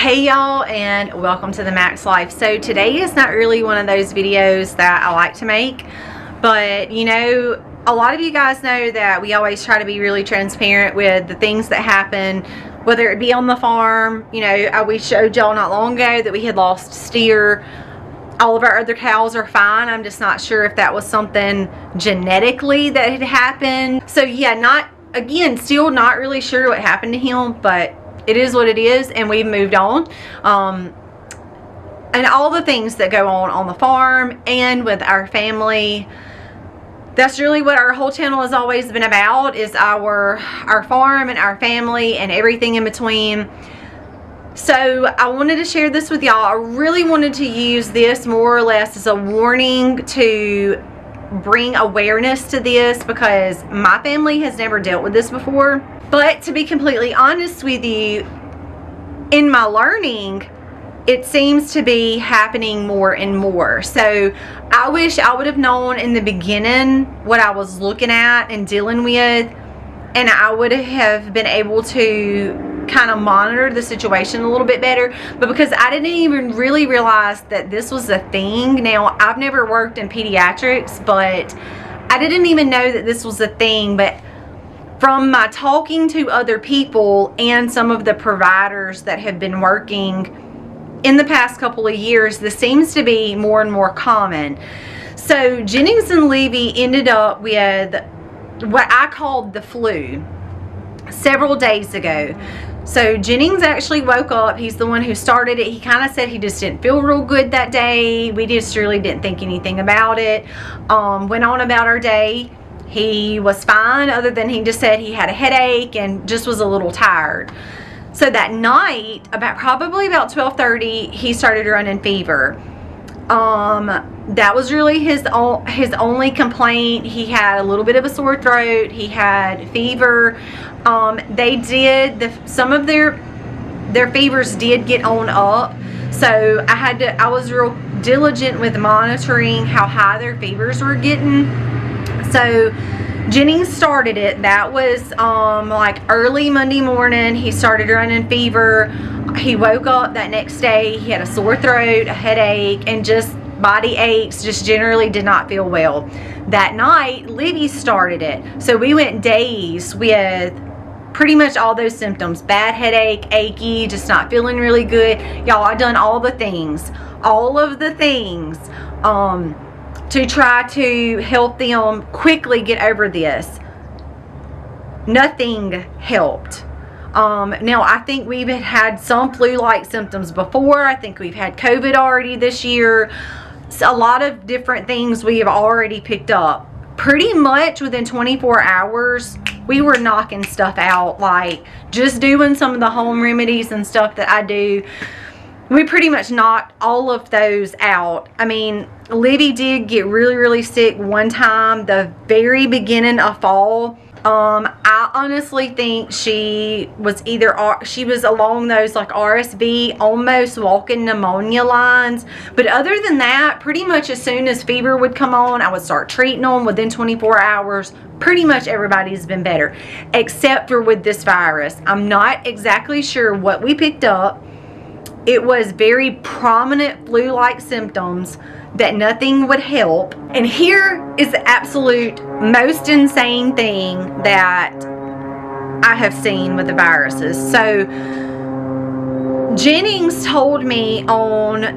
Hey y'all, and welcome to the Max Life. So today is not really one of those videos that I like to make, but you know, a lot of you guys know that we always try to be really transparent with the things that happen, whether it be on the farm. You know, we showed y'all not long ago that we had lost steer. All of our other cows are fine. I'm just not sure if that was something genetically that had happened. So yeah, still not really sure what happened to him, but it is what it is, and we've moved on. And all the things that go on the farm and with our family, that's really what our whole channel has always been about, is our farm and our family and everything in between. So I wanted to share this with y'all. I really wanted to use this more or less as a warning to bring awareness to this, because my family has never dealt with this before. But to be completely honest with you, in my learning, it seems to be happening more and more. So I wish I would have known in the beginning what I was looking at and dealing with, and I would have been able to kind of monitor the situation a little bit better. But because I didn't even really realize that this was a thing. Now, I've never worked in pediatrics, but I didn't even know that this was a thing. But from my talking to other people and some of the providers that have been working in the past couple of years, this seems to be more and more common. So Jennings and Levy ended up with what I called the flu several days ago. So Jennings actually woke up. He's the one who started it. He kind of said he just didn't feel real good that day. We just really didn't think anything about it. Went on about our day. He was fine, other than he just said he had a headache and just was a little tired. So that night, probably about 12:30, he started running fever. That was really his only complaint. He had a little bit of a sore throat. He had fever. Some of their fevers did get on up. So I was real diligent with monitoring how high their fevers were getting. So Jennings started it. That was like early Monday morning. He started running fever. He woke up that next day. He had a sore throat, a headache, and just body aches, just generally did not feel well. That night, Livy started it. So we went days with pretty much all those symptoms. Bad headache, achy, just not feeling really good. Y'all, I done all of the things to try to help them quickly get over this. Nothing helped. Now, I think we've had some flu-like symptoms before. I think we've had COVID already this year. So a lot of different things we have already picked up. Pretty much within 24 hours, we were knocking stuff out. Like, just doing some of the home remedies and stuff that I do, we pretty much knocked all of those out. I mean, Livy did get really, really sick one time, the very beginning of fall. I honestly think she was along those like RSV, almost walking pneumonia lines. But other than that, pretty much as soon as fever would come on, I would start treating them. Within 24 hours, pretty much everybody's been better, except for with this virus. I'm not exactly sure what we picked up. It was very prominent flu-like symptoms that nothing would help. And here is the absolute most insane thing that I have seen with the viruses. So Jennings told me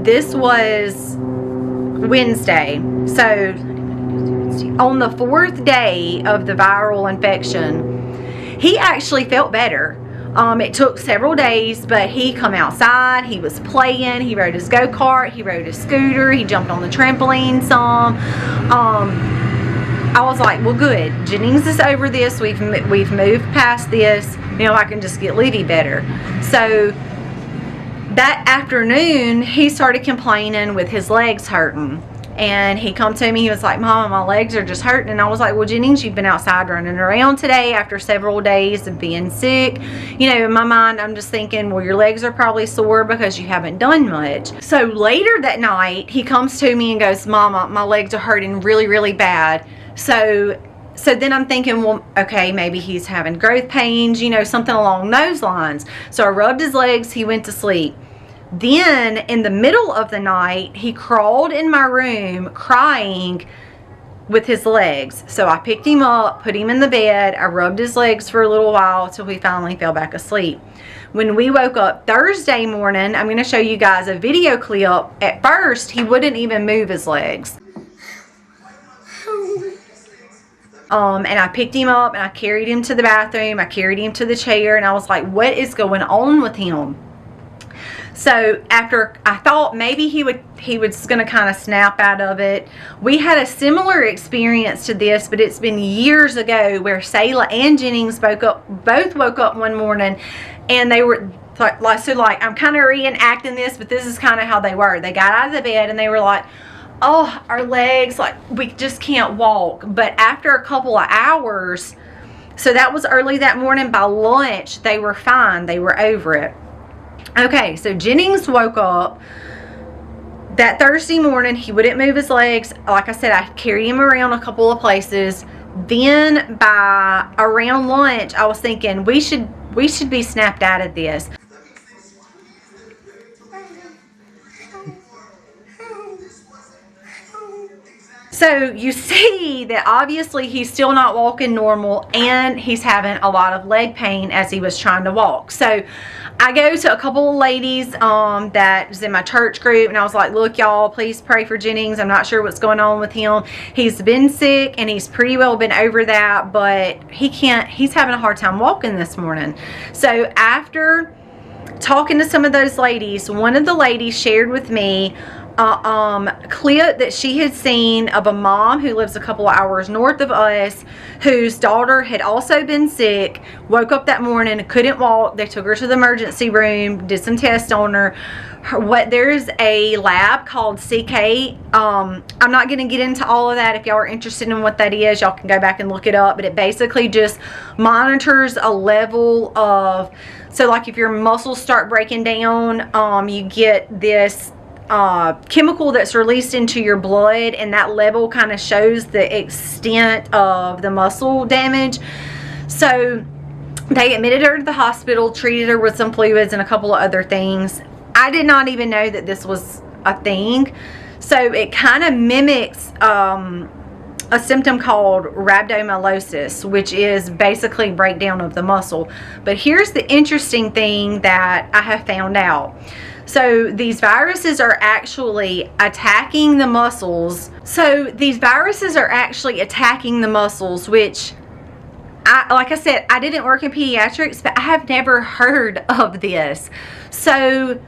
this was Wednesday. So on the 4th day of the viral infection, he actually felt better. It took several days, but he come outside, he was playing, he rode his go-kart, he rode his scooter, he jumped on the trampoline some. I was like, well, good. Jennings is over this. We've moved past this. You know, I can just get Livy better. So that afternoon, he started complaining with his legs hurting. And he come to me, he was like, Mama, my legs are just hurting. And I was like, well, Jennings, you've been outside running around today after several days of being sick. You know, in my mind, I'm just thinking, well, your legs are probably sore because you haven't done much. So later that night, he comes to me and goes, Mama, my legs are hurting really, really bad. So then I'm thinking, well, okay, maybe he's having growth pains, you know, something along those lines. So I rubbed his legs, he went to sleep. Then in the middle of the night, he crawled in my room crying with his legs. So I picked him up, put him in the bed. I rubbed his legs for a little while till he finally fell back asleep. When we woke up Thursday morning, I'm going to show you guys a video clip. At first, he wouldn't even move his legs. And I picked him up and I carried him to the bathroom. I carried him to the chair and I was like, what is going on with him? So after I thought maybe he was going to kind of snap out of it. We had a similar experience to this, but it's been years ago where Sayla and Jennings both woke up one morning and they were like, I'm kind of reenacting this, but this is kind of how they were. They got out of the bed and they were like, oh, our legs, like we just can't walk. But after a couple of hours, so that was early that morning, by lunch, they were fine. They were over it. Okay, so Jennings woke up that Thursday morning. He wouldn't move his legs. Like I said, I carried him around a couple of places. Then by around lunch, I was thinking we should be snapped out of this. So you see that obviously he's still not walking normal and he's having a lot of leg pain as he was trying to walk. So I go to a couple of ladies that was in my church group and I was like, look y'all, please pray for Jennings. I'm not sure what's going on with him. He's been sick and he's pretty well been over that, but he's having a hard time walking this morning. So after talking to some of those ladies, one of the ladies shared with me clip that she had seen of a mom who lives a couple of hours north of us, whose daughter had also been sick, woke up that morning, couldn't walk. They took her to the emergency room, did some tests on her. There's a lab called CK. I'm not going to get into all of that. If y'all are interested in what that is, y'all can go back and look it up, but it basically just monitors a level of, so like if your muscles start breaking down, you get this chemical that's released into your blood, and that level kind of shows the extent of the muscle damage. So they admitted her to the hospital, treated her with some fluids and a couple of other things. I did not even know that this was a thing. So it kind of mimics a symptom called rhabdomyolysis, which is basically breakdown of the muscle. But here's the interesting thing that I have found out. So these viruses are actually attacking the muscles. Which, like I said, I didn't work in pediatrics, but I have never heard of this. So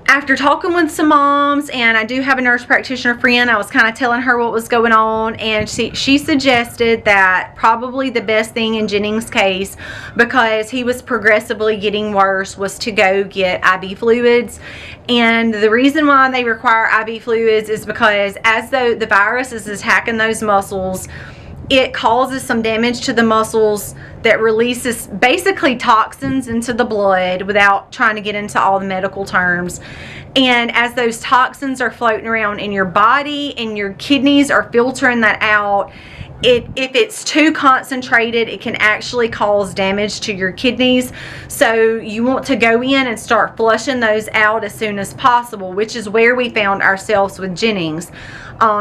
after talking with some moms, and I do have a nurse practitioner friend, I was kind of telling her what was going on, and she suggested that probably the best thing in Jennings' case, because he was progressively getting worse, was to go get IV fluids. And the reason why they require IV fluids is because as though the virus is attacking those muscles, it causes some damage to the muscles that releases basically toxins into the blood, without trying to get into all the medical terms. And as those toxins are floating around in your body and your kidneys are filtering that out, if it's too concentrated, it can actually cause damage to your kidneys. So you want to go in and start flushing those out as soon as possible, which is where we found ourselves with Jennings.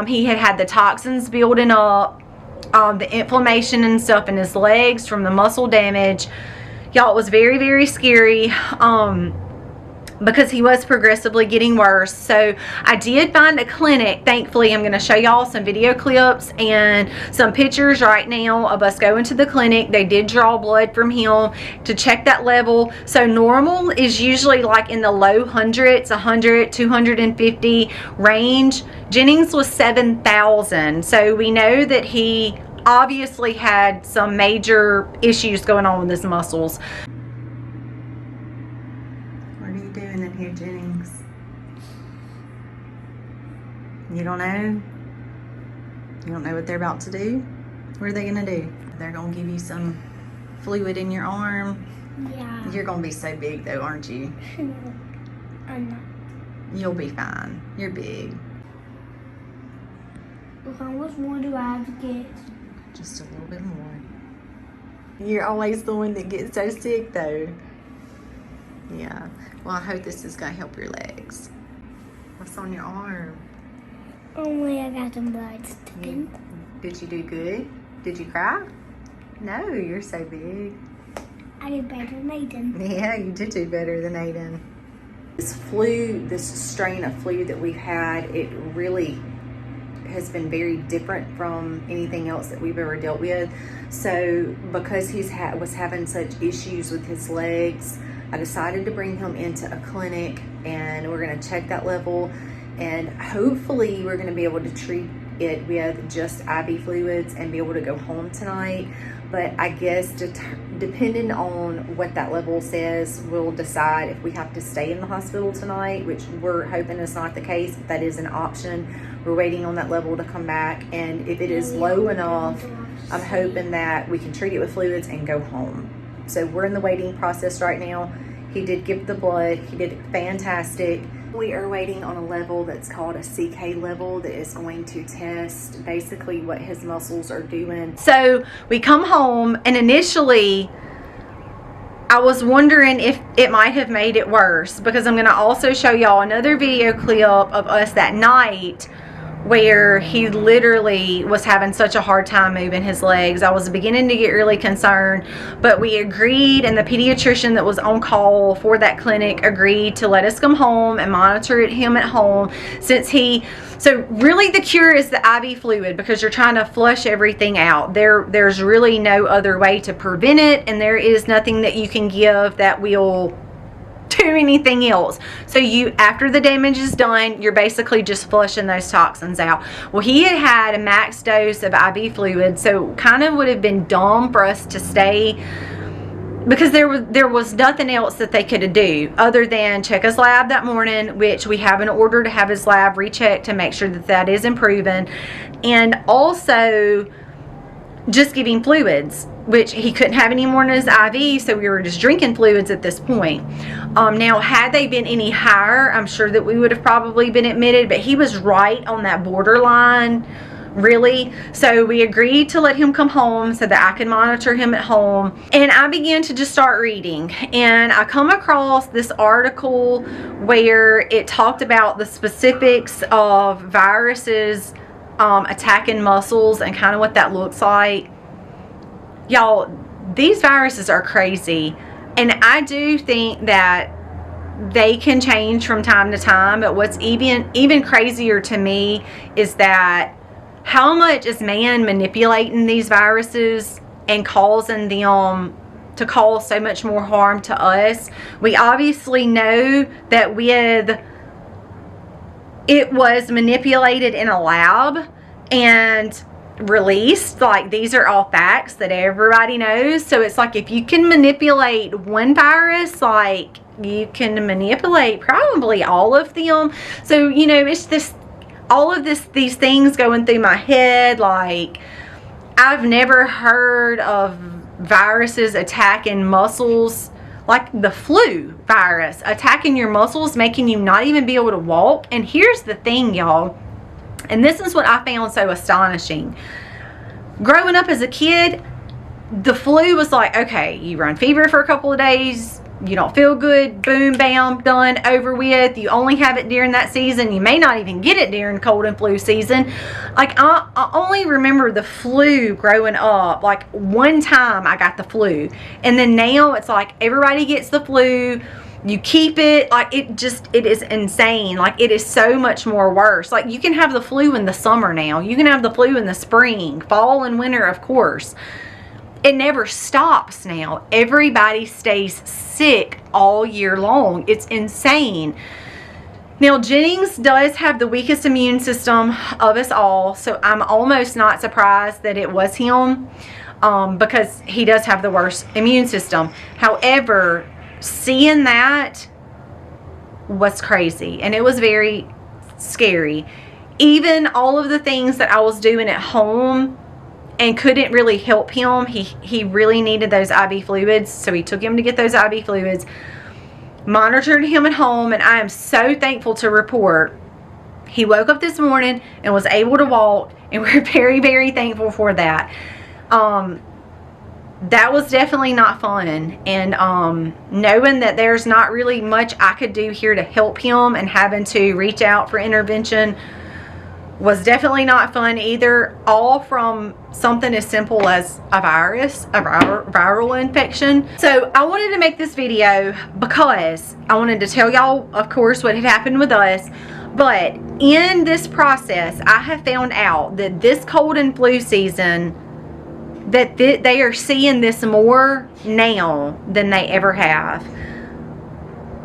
He had the toxins building up, the inflammation and stuff in his legs from the muscle damage. Y'all, it was very, very scary because he was progressively getting worse. So I did find a clinic. Thankfully, I'm going to show y'all some video clips and some pictures right now of us going to the clinic. They did draw blood from him to check that level. So normal is usually like in the low hundreds, 100, 250 range. Jennings was 7,000. So we know that he obviously had some major issues going on with his muscles. What are you doing in here, Jennings? You don't know? You don't know what they're about to do? What are they gonna do? They're gonna give you some fluid in your arm? Yeah. You're gonna be so big though, aren't you? No, I'm not. You'll be fine. You're big. How much more do I have to get? Just a little bit more. You're always the one that gets so sick though. Yeah. Well, I hope this is going to help your legs. What's on your arm? Only I got some blood sticking. Did you do good? Did you cry? No, you're so big. I did better than Aiden. Yeah, you did do better than Aiden. This strain of flu that we've had, it really has been very different from anything else that we've ever dealt with. So because was having such issues with his legs, I decided to bring him into a clinic, and we're going to check that level, and hopefully we're going to be able to treat it with just IV fluids and be able to go home tonight. But I guess depending on what that level says, we'll decide if we have to stay in the hospital tonight, which we're hoping is not the case, but that is an option. We're waiting on that level to come back, and if it is low enough, I'm hoping that we can treat it with fluids and go home. So we're in the waiting process right now. He did give the blood. He did fantastic. We are waiting on a level that's called a CK level that is going to test basically what his muscles are doing. So we come home, and initially I was wondering if it might have made it worse, because I'm going to also show y'all another video clip of us that night where he literally was having such a hard time moving his legs. I was beginning to get really concerned, but we agreed, and the pediatrician that was on call for that clinic agreed to let us come home and monitor him at home, so really the cure is the IV fluid, because you're trying to flush everything out. There's really no other way to prevent it, and there is nothing that you can give that will do anything else. So after the damage is done, you're basically just flushing those toxins out. Well, he had a max dose of IV fluid, so kind of would have been dumb for us to stay, because there was nothing else that they could do other than check his lab that morning, which we have an order to have his lab rechecked to make sure that is improving, and also just giving fluids, which he couldn't have any more in his IV, so we were just drinking fluids at this point. Now, had they been any higher, I'm sure that we would have probably been admitted, but he was right on that borderline, really. So we agreed to let him come home so that I could monitor him at home, and I began to just start reading, and I come across this article where it talked about the specifics of viruses attacking muscles and kind of what that looks like. Y'all, these viruses are crazy, and I do think that they can change from time to time, but what's even crazier to me is that how much is man manipulating these viruses and causing them to cause so much more harm to us. We obviously know that it was manipulated in a lab and released. Like, these are all facts that everybody knows. So it's like, if you can manipulate one virus, like, you can manipulate probably all of them. So, you know, it's this, all of these things going through my head. Like, I've never heard of viruses attacking muscles, like the flu virus attacking your muscles, making you not even be able to walk. And here's the thing, y'all, and this is what I found so astonishing. Growing up as a kid, the flu was like, okay, you run fever for a couple of days, you don't feel good, boom, bam, done, over with. You only have it during that season. You may not even get it during cold and flu season. Like, I only remember the flu growing up. Like, one time I got the flu, and then now it's like everybody gets the flu. You keep it. Like, it is insane. Like, it is so much more worse. Like, you can have the flu in the summer now. You can have the flu in the spring, fall and winter, of course. It never stops now. Everybody stays sick all year long. It's insane. Now, Jennings does have the weakest immune system of us all, so I'm almost not surprised that it was him, because he does have the worst immune system. However, seeing that was crazy, and it was very scary. Even all of the things that I was doing at home and couldn't really help him, he really needed those IV fluids, so he took him to get those IV fluids, monitored him at home, and I am so thankful to report he woke up this morning and was able to walk, and we're very, very thankful for that. that was definitely not fun. And knowing that there's not really much I could do here to help him and having to reach out for intervention was definitely not fun either, all from something as simple as a virus, a viral infection. So I wanted to make this video because I wanted to tell y'all, of course, what had happened with us. But in this process, I have found out that this cold and flu season, that they are seeing this more now than they ever have,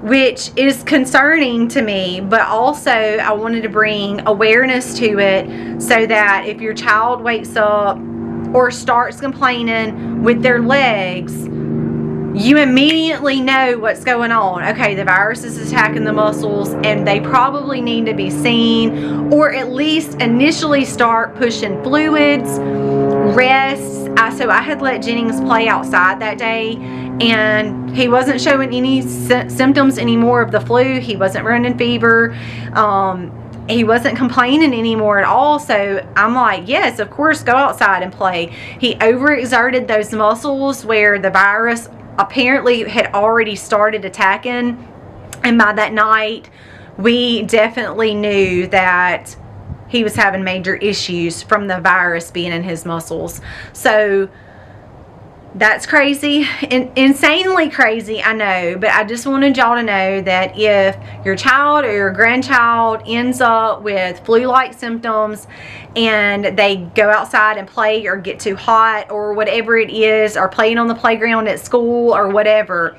which is concerning to me. But also I wanted to bring awareness to it so that if your child wakes up or starts complaining with their legs, you immediately know what's going on. Okay, the virus is attacking the muscles and they probably need to be seen, or at least initially start pushing fluids, rest. So I had let Jennings play outside that day, and he wasn't showing any symptoms anymore of the flu. He wasn't running fever. He wasn't complaining anymore at all. So I'm like, yes, of course, go outside and play. He overexerted those muscles where the virus apparently had already started attacking, and by that night we definitely knew that he was having major issues from the virus being in his muscles. So that's crazy, insanely crazy, I know, but I just wanted y'all to know that if your child or your grandchild ends up with flu-like symptoms and they go outside and play or get too hot or whatever it is, or playing on the playground at school or whatever,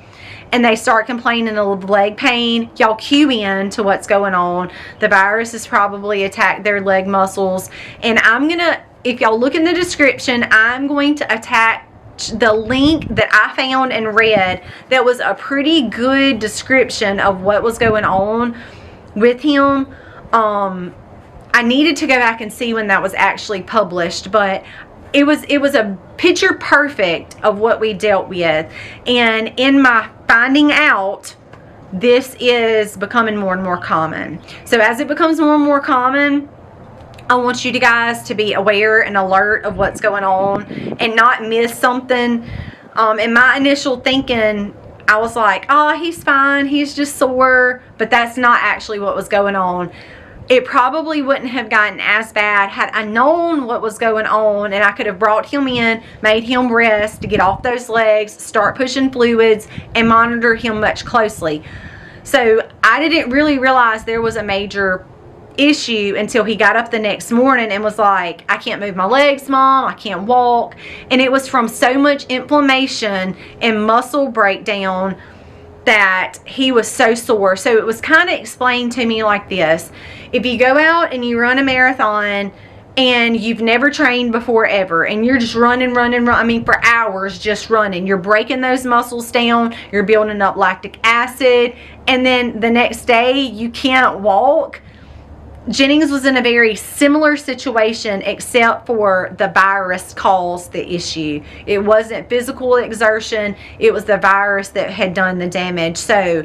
and they start complaining of leg pain, y'all cue in to what's going on. The virus has probably attacked their leg muscles. And I'm gonna, if y'all look in the description, I'm going to attach the link that I found and read that was a pretty good description of what was going on with him. I needed to go back and see when that was actually published, but it was a picture perfect of what we dealt with. And in my finding out, this is becoming more and more common. So as it becomes more and more common, I want you guys to be aware and alert of what's going on and not miss something. In my initial thinking, I was like, oh, he's fine, he's just sore, but that's not actually what was going on. It probably wouldn't have gotten as bad had I known what was going on, and I could have brought him in, made him rest to get off those legs, start pushing fluids, and monitor him much closely. So I didn't really realize there was a major issue until he got up the next morning and was like, I can't move my legs, Mom, I can't walk. And it was from so much inflammation and muscle breakdown that he was so sore. So it was kind of explained to me like this: if you go out and you run a marathon and you've never trained before ever, and you're just running, I mean for hours just running, you're breaking those muscles down, you're building up lactic acid, and then the next day you can't walk. Jennings was in a very similar situation, except for the virus caused the issue. It wasn't physical exertion, it was the virus that had done the damage. So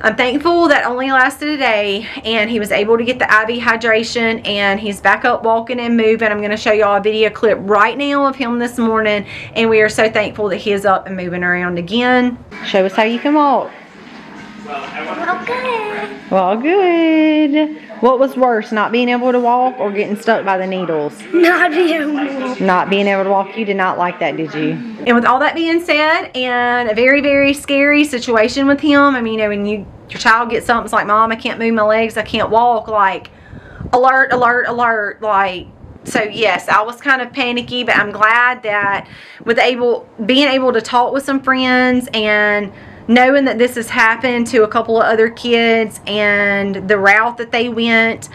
I'm thankful that only lasted a day, and he was able to get the IV hydration, and he's back up walking and moving. I'm going to show y'all a video clip right now of him this morning, and we are so thankful that he is up and moving around again. Show us how you can walk. Well, good. Well, good. What was worse, not being able to walk or getting stuck by the needles? Not being able to walk. Not being able to walk. You did not like that, did you? And with all that being said, and a very, very scary situation with him, I mean, you know, when your child gets something, it's like, Mom, I can't move my legs, I can't walk, like, alert, alert, alert, like. So yes, I was kind of panicky, but I'm glad that with being able to talk with some friends and knowing that this has happened to a couple of other kids and the route that they went,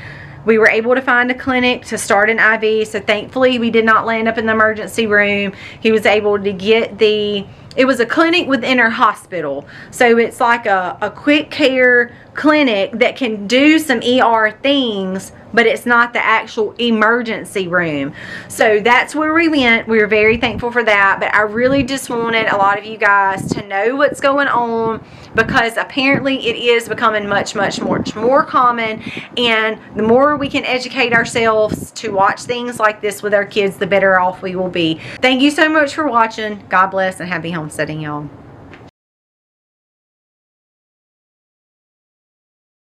we were able to find a clinic to start an IV. So thankfully we did not land up in the emergency room. He was able to get it was a clinic within our hospital. So it's like a quick care clinic that can do some ER things, but it's not the actual emergency room. So that's where we went. We were very thankful for that, but I really just wanted a lot of you guys to know what's going on, because apparently it is becoming much more common, and the more we can educate ourselves to watch things like this with our kids, the better off we will be. Thank you so much for watching. God bless and happy homesteading, y'all.